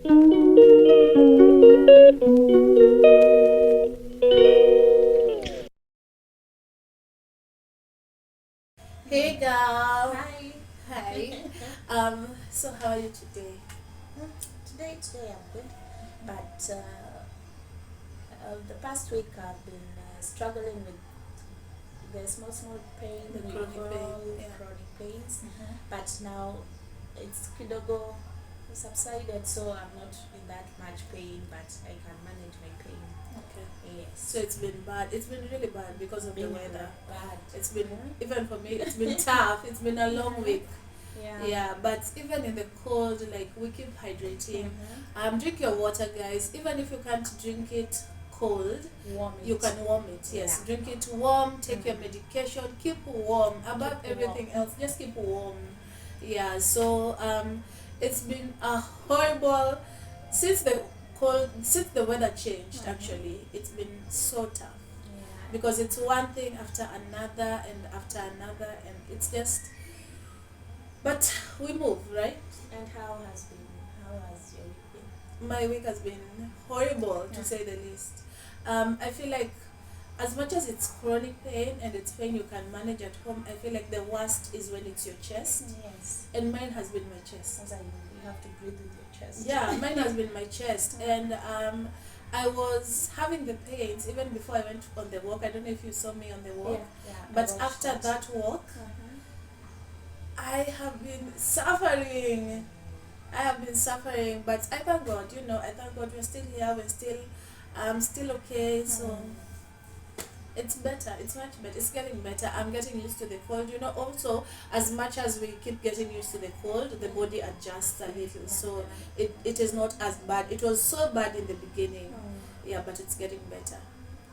Hey girl. Hi. Hi. So how are you today? Today I'm good, but the past week I've been struggling with the small pain, The we chronic pain. call Yeah. chronic pains, Mm-hmm. but now it's kidogo subsided, so I'm not in that much pain, but I can manage my pain. Okay. Yes. So it's been bad. It's been really bad because of the Been weather. bad. It's been Mhm. even for me. It's been tough. It's been a long Mhm. week. Yeah. Yeah, but even in the cold, like we keep hydrating. Drink your water, guys. Even if you can't drink it cold, Warm it. you can warm it. Yes, Yeah. drink it warm. Take your Mhm. medication. Keep warm. Above Keep everything warm. else, just keep warm. Yeah. So it's been a horrible since the weather changed. Mhm. Actually, it's been so tough Yeah. because it's one thing after another and after another, and it's just. But we move, right? And how has your week been? My week has been horrible to Yeah. say the least. I feel like as much as it's chronic pain and it's pain you can manage at home, I feel like the worst is when it's your chest. Yes. And mine has been my chest. As you have to breathe with your chest. Yeah, mine has been my chest. And I was having the pains even before I went on the walk. I don't know if you saw me on the walk. Yeah. But after that walk, I have been suffering. I have been suffering, but I thank God. I thank God we're still here. We're still okay. So it's better. It's much better. It's getting better. I'm getting used to the cold. Also, as much as we keep getting used to the cold, the body adjusts a little. So it is not as bad. It was so bad in the beginning. Yeah, but it's getting better.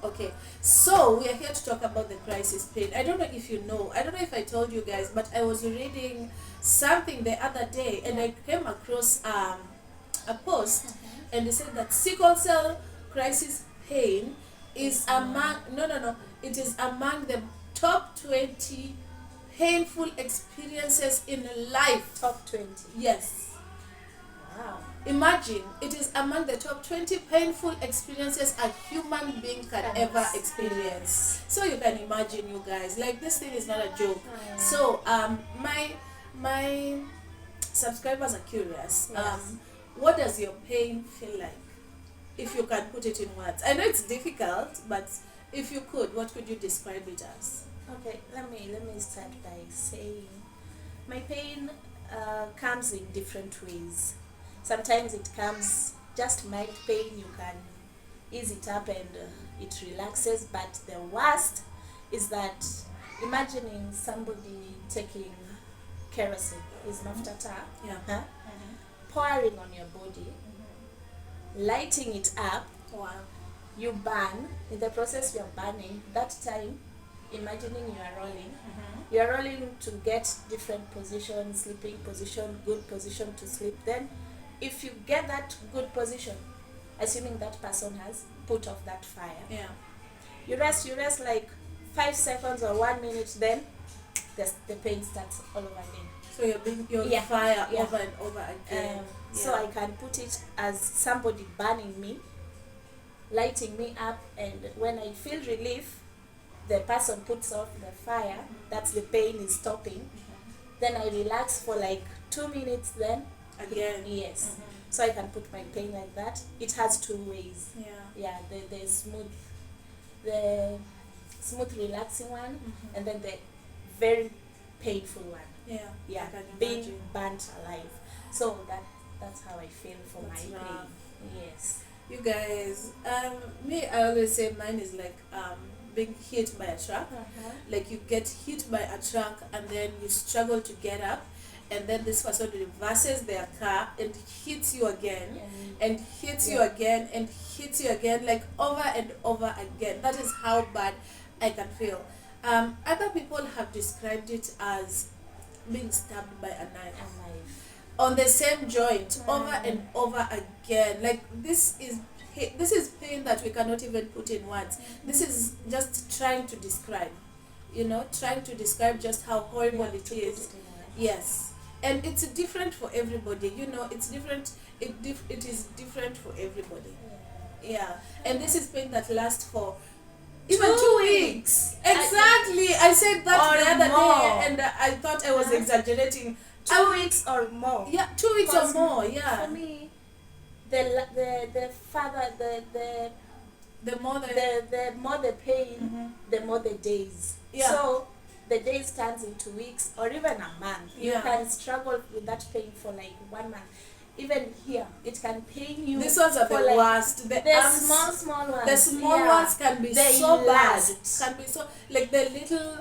Okay, so we are here to talk about the crisis pain. I don't know if you know. I don't know if I told you guys, but I was reading something the other day, and I came across a post, and they said that sickle cell crisis pain is among no, it is among the top 20 painful experiences in life. Top 20. Yes. Wow. Imagine, it is among the top 20 painful experiences a human being can ever experience. So you can imagine, you guys, like this thing is not a joke. So my subscribers are curious. Yes. What does your pain feel like? If you can put it in words. I know it's difficult, but if you could, what could you describe it as? Okay, let me start by saying my pain comes in different ways. Sometimes it comes just mild pain, you can ease it up and it relaxes, but the worst is that imagining somebody taking kerosene is mafuta Yeah. pouring on your body, lighting it up, Wow. you burn. In the process you're burning, that time imagining you are rolling to get different positions, sleeping position, good position to sleep. Then if you get that good position, assuming that person has put off that fire, Yeah. you rest like 5 seconds or 1 minute, then the pain starts all over again. So you're Yeah. fire Yeah. over and over again. So I can put it as somebody burning me, lighting me up, and when I feel relief, the person puts off the fire, that's the pain is stopping. Then I relax for like 2 minutes, then Again. yes. So I can put my pain like that. It has 2 ways. Yeah. The smooth relaxing one, and then the very painful one. Yeah. I can Being imagine. burnt alive. So that's how I feel for That's my rough. pain. Yes. You guys, me, I always say mine is like being hit by a truck. Like you get hit by a truck and then you struggle to get up, and then this person reverses their car and hits you again, and hits you again and hits you again, like over and over again. That is how bad I can feel. Other people have described it as being stabbed by a knife Alive. on the same joint over and over again. Like this is pain that we cannot even put in words. This is just trying to describe, just how horrible it is. Yes. And it's different for everybody. It's different. it is different for everybody. Yeah. Yeah, and this is pain that lasts for even 2 2 weeks. Exactly. I said that Or the other more. day, and I thought I was Uh-huh. exaggerating. 2 weeks or more. Yeah, 2 weeks or 'Cause more. Yeah. For me, the father The mother. the more the pain, Mhm. the more the days. Yeah. So the days turns into weeks or even a month. You Yeah. can struggle with that pain for like 1 month. Even here, it can pain you. These ones are for the like worst. The small ones. The small yeah. ones can be They so last. bad. Can be so like the little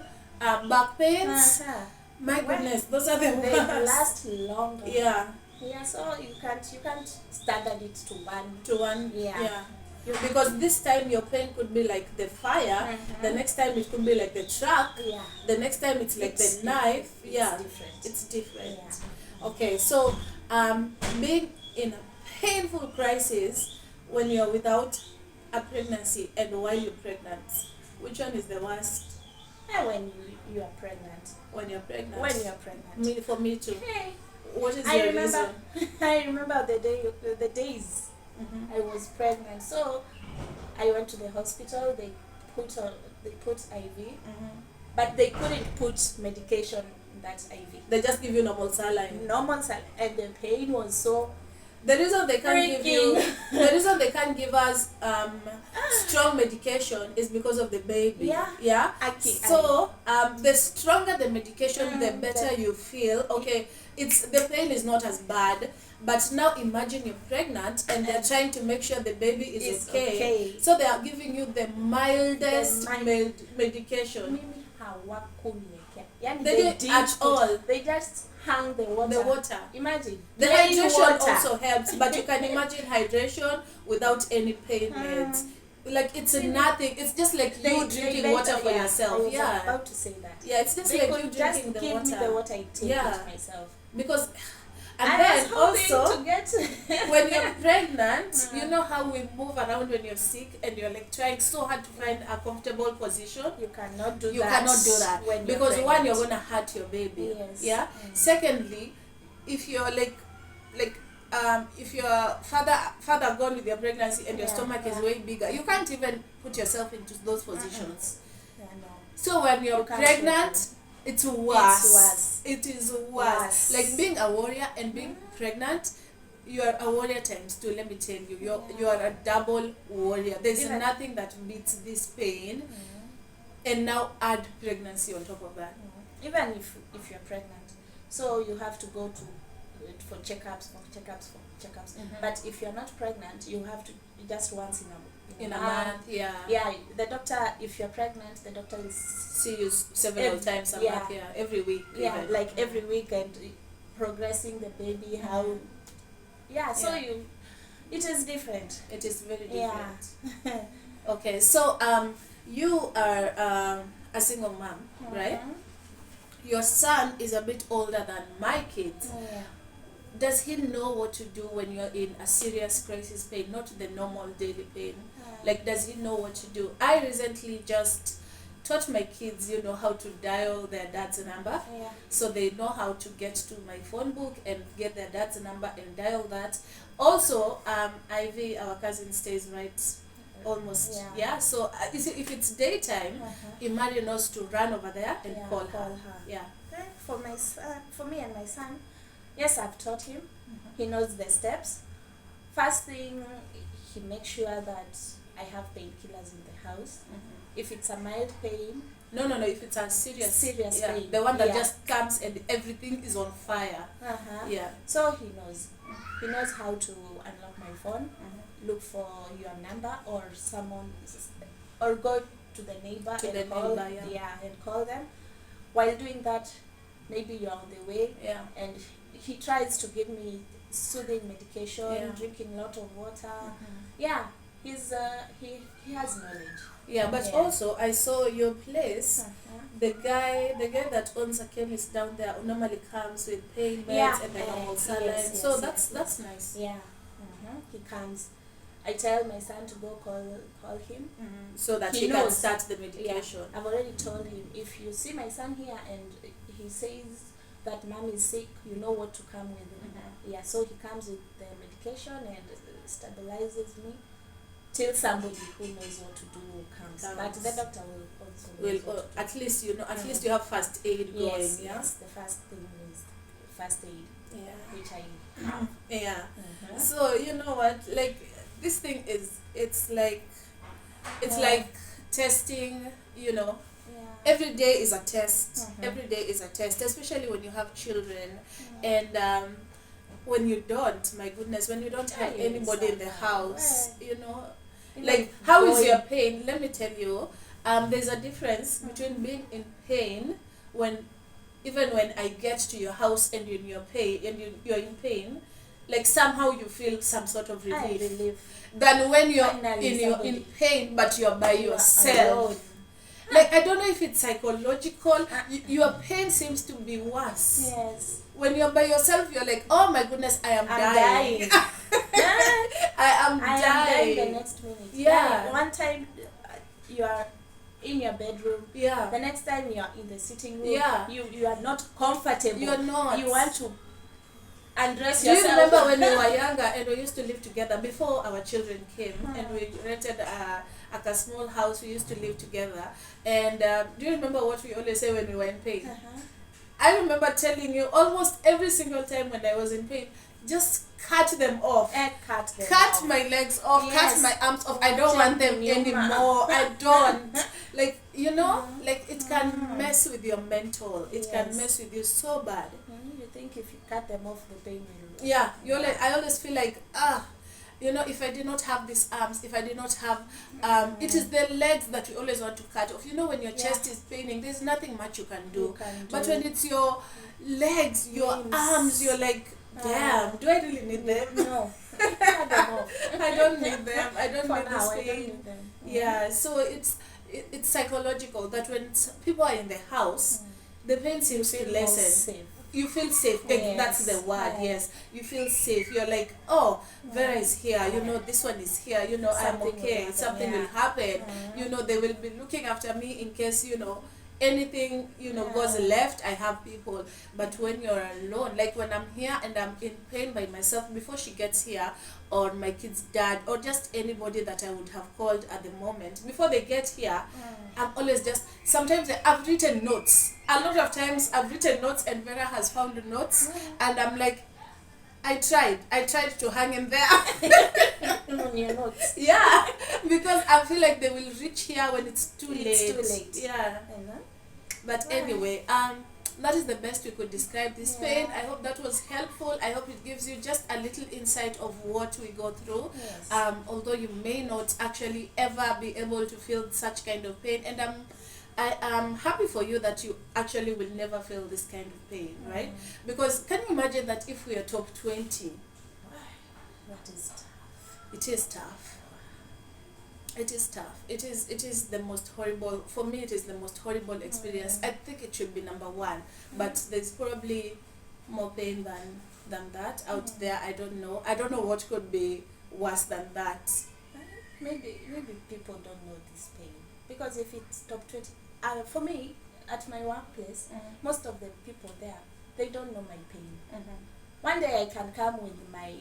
back pains. Uh-huh. My Well, goodness, those are the They worst. last longer. Yeah. Yeah, so you can't standard it to one. To one. Yeah. Yeah. Because this time your pain could be like the fire, Mhm. the next time it could be like the truck, Yeah. the next time it's like It's the knife. different. Yeah, It's different. it's different. Yeah. Okay, so being in a painful crisis when you're without a pregnancy and while you're pregnant, which one is the worst? And when you are pregnant. When you're pregnant. When you're pregnant. For me too. Hey, What is I your remember. reason? I remember the days Mhm. I was pregnant. So I went to the hospital. They put IV, Mhm. but they couldn't put medication in that IV. They just give you normal saline. Normal and the pain was so. The reason they can't give you, Freaking. the reason they can't give us strong medication is because of the baby. Yeah. Yeah. Okay, So the stronger the medication, the better the- you feel. Okay, the pain is not as bad. But now imagine you're pregnant and they're trying to make sure the baby is It's okay. okay. So they are giving you the mildest The mild- medication. Mimi hawakuniwekea. Yani They didn't didn't at put- all. They just hung the water. The water. Imagine. The plain hydration water. also helps, but you can imagine hydration without any pain meds. Like it's nothing. It's just like you drinking water for I yourself. was Yeah. about to say that. Yeah, it's just They like could you just drinking the give me the water. water I take Yeah. it myself. Because and I then was hoping also to get when you're pregnant, you know how we move around when you're sick and you're like trying so hard to find a comfortable position. you cannot do You that. cannot do that when you're because one, you're pregnant. gonna hurt your baby. Yes. Yeah. Secondly, if you're like if your father gone with your pregnancy and your Yeah, stomach is yeah. way bigger, you can't even put yourself into those positions. Yeah, no. So when you're You can't pregnant, do it's worse. It's worse. It is worse. Worse. Like being a warrior and being pregnant, you are a warrior times two. Let me tell you, you are a double warrior. There's Even- nothing that beats this pain, and now add pregnancy on top of that. Even if you're pregnant, so you have to go to for checkups. Mhm. But if you're not pregnant, you have to just once In a month, yeah. Yeah, the doctor. If you're pregnant, the doctor is See you several times a yeah. month, yeah, every week. yeah even. like every week and progressing the baby how. Yeah, so Yeah. it is different. It is very Yeah. different. Okay, so you are a single mom, right? Your son is a bit older than my kids. Yeah. Does he know what to do when you're in a serious crisis pain, not the normal daily pain? Like, does he know what to do? I recently just taught my kids, how to dial their dad's number. Yeah. So they know how to get to my phone book and get their dad's number and dial that. Also, Ivy, our cousin, stays right almost. Yeah. So you see, if it's daytime, Imari knows to run over there and Yeah, call call her. her. Yeah. For my son, for me and my son, yes, I've taught him. He knows the steps. First thing, he makes sure that I have painkillers in the house. If it's a mild pain, No. If it's a serious yeah, pain, the one that yeah. just comes and everything is on fire. Yeah. So he knows. He knows how to unlock my phone, look for your number or someone, or go to the neighbor and call them. While doing that, maybe you're on the way, Yeah. and he tries to give me soothing medication, Yeah. drinking a lot of water. Yeah, he's he has knowledge. Yeah, but Yeah. also I saw your place. The guy that owns a chemist down there normally comes with pain meds Yeah. and the normal Yes, saline. yes, So yes, that's nice. Yeah. He comes. I tell my son to go call him. So that He he can knows. start the medication. I've already told him, if you see my son here and he says that mom is sick, you know what to come with. Yeah, so he comes with the medication medication and stabilizes me till somebody who knows what to do comes. But the doctor will also knows what to do. At least at least you have first aid going. Yes, Yeah. yes. The first thing is first aid, Yeah. which I have. Yeah. Mhm. So you know what? Like this thing it's like Yeah. like testing. Yeah. Every day is a test. Mhm. Every day is a test, especially when you have children, Yeah. and when you don't. My goodness, when you don't have Yeah, anybody in the exactly. house, You like know, how is going- your pain? Let me tell you. There's a difference between being in pain even when I get to your house and you're in your pain and you're in pain, like somehow you feel some sort of I relief believe than when you're finally in somebody- pain but you're by you are yourself. alone. Like I don't know if it's psychological. Your pain seems to be worse. Yes. When you're by yourself, you're like, oh my goodness, I am I'm dying. dying. I am I am dying. dying the next minute. Yeah. One time you are in your bedroom. Yeah. The next time you are in the sitting room. Yeah. You are not comfortable. You're not. You want to undress Do you yourself. remember when we were younger and we used to live together before our children came and we rented a small house? We used to live together. And do you remember what we always say when we were in pain? Uh-huh. I remember telling you almost every single time when I was in pain, just cut them off. And cut them Cut off. my legs off, Yes. cut my arms off. I don't want them anymore. I don't. Like, like it can mess with your mental. It can Yes. mess with you so bad. You think if you cut them off, the pain will. Yeah, I always feel like, if I did not have these arms, if I did not have, it is the legs that we always want to cut off. When your chest is paining, there's nothing much you can do. But when it's your legs, your Limbs. arms, you're like, damn, do I really need them? No. Cut them off. I don't need them. I don't For need now, this I don't pain. need them. Yeah, so it's psychological that when people are in the house, the pain seems to Feel more lessen. safe. You feel safe. Yes. That's the word. Yes. Yes, you feel safe. You're like, oh, Vera is here. This one is here. I'm Something will okay. happen, Something yeah. will happen. Mhm. They will be looking after me in case anything goes Yeah. left. I have people. But when you're alone, like when I'm here and I'm in pain by myself, before she gets here, or my kid's dad, or just anybody that I would have called at the moment, before they get here, I'm always sometimes I've written notes. A lot of times I've written notes and Vera has found notes, and I'm like, I tried to hang in there. On your notes. Yeah, because I feel like they will reach here when it's too late. It's too late. Yeah. But Right. anyway, that is the best we could describe this Yeah. pain. I hope that was helpful. I hope it gives you just a little insight of what we go through. Yes. Although you may not actually ever be able to feel such kind of pain, and I am happy for you that you actually will never feel this kind of pain, right? Because can you imagine that if we are top 20, That is tough. it is tough. It is tough. It is the most horrible, for me it is the most horrible experience. I think it should be number one, but there's probably more pain than that out there. I don't know what could be worse than that. Maybe people don't know this pain, because if it's top 20, for me at my workplace, most of the people there, they don't know my pain. One day I can come with my,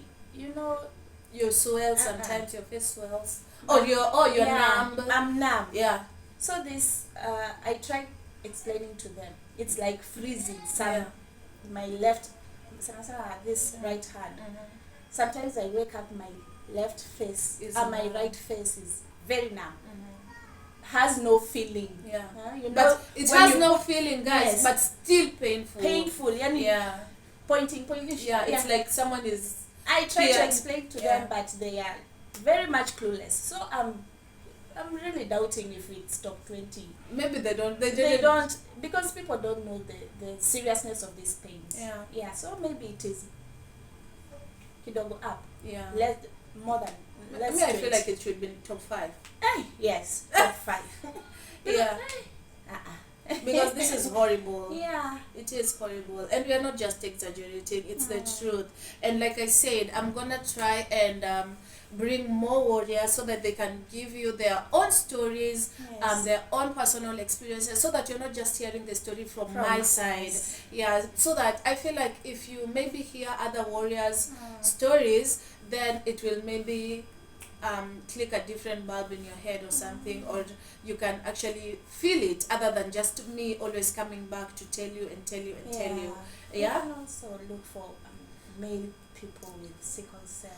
Your swell, sometimes your face swells. Or you're yeah, numb. I'm numb. Yeah. So this, I tried explaining to them. It's like freezing. Yeah. My left, this right hand. Sometimes I wake up, my left face Is and my numb. right face is very numb. Has no feeling. Yeah. You know, But it when has you- no feeling, guys, Yes. but still painful. painful. Yeah. Pointing. Yeah, it's like someone is. I try Yeah. to explain to Yeah. them, but they are very much clueless. So I'm really doubting if it's top 20. Maybe they don't. They don't, because people don't know the seriousness of these pains. Yeah. Yeah. So maybe it is kidogo up, Yeah. more than less. I feel 20. like it should be top 5. Yes, top 5. Yeah. Because this is horrible. Yeah. It is horrible, and we are not just exaggerating, it's the truth. And like I said, I'm gonna try and bring more warriors so that they can give you their own stories, Yes. their own personal experiences, so that you're not just hearing the story from my my side. side. Yeah, so that I feel like if you maybe hear other warriors stories, then it will maybe click a different bulb in your head or something, or you can actually feel it, other than just me always coming back to tell you and tell you and tell you. You can also look for male people with sickle cell.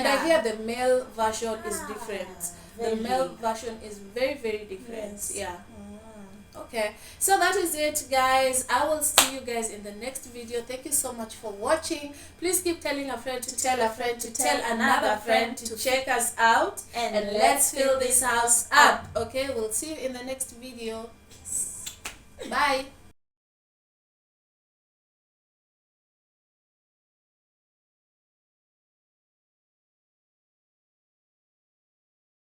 I hear the male version is different. The Very. male version is very, very different. Yes. Okay, so that is it, guys. I will see you guys in the next video. Thank you so much for watching. Please keep telling a friend to tell a friend to tell another friend to check us out, and let's fill this house up. Okay, we'll see you in the next video. Bye.